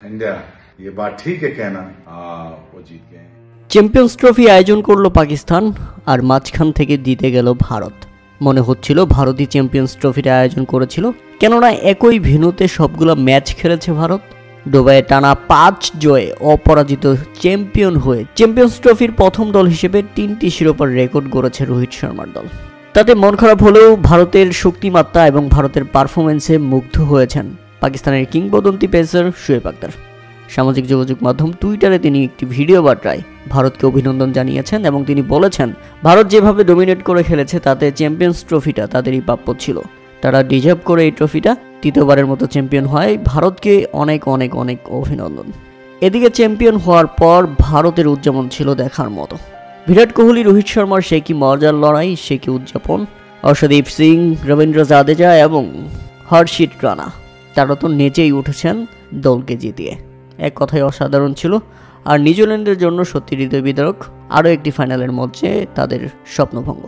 India ये बात ठीक है कहना वो जीत गए। চ্যাম্পিয়ন্স ট্রফি আয়োজন করলো পাকিস্তান আর মাঝখান থেকে জিতে গেল ভারত। মনে হচ্ছিল ভারতই চ্যাম্পিয়ন্স ট্রফির আয়োজন করেছিল, কেননা একই ভেন্যুতে সবগুলো ম্যাচ খেলেছে ভারত। দুবাইয়ে টানা 5 জয়ে অপরাজিত চ্যাম্পিয়ন হয়ে চ্যাম্পিয়ন্স ট্রফির প্রথম দল হিসেবে 3টি শিরোপার রেকর্ড গড়েছে রোহিত শর্মার দল। তাতে মন খারাপ হলেও ভারতের শক্তিমাত্রা এবং ভারতের পারফরমেন্সে মুগ্ধ হয়েছেন পাকিস্তানের কিংবদন্তি পেসার শোয়েব আখতার। সামাজিক যোগাযোগ মাধ্যম টুইটারে তিনি একটি ভিডিও বার্তায় ভারতকে অভিনন্দন জানিয়েছেন এবং তিনি বলেছেন, ভারত যেভাবে ডমিনেট করে খেলেছে তাতে চ্যাম্পিয়ন্স ট্রফিটা তাদেরই প্রাপ্য ছিল। তারা ডিজার্ভ করে এই ট্রফিটা, তৃতীয়বারের মতো চ্যাম্পিয়ন হয়। ভারতকে অনেক অনেক অনেক অভিনন্দন। এদিকে চ্যাম্পিয়ন হওয়ার পর ভারতের উদযাপন ছিল দেখার মতো। বিরাট কোহলি, রোহিত শর্মার সে কি মজার লড়াই, সে কি উদযাপন। অর্শদীপ সিং, রবীন্দ্র জাদেজা এবং হর্ষিত রানা তারা তো নেচেই উঠেছেন দলকে জিতিয়ে। এক কথায় অসাধারণ ছিল। আর নিউজিল্যান্ডের জন্য সত্যি হৃদয় বিদারক, আরও একটি ফাইনালের মঞ্চে তাদের স্বপ্নভঙ্গ।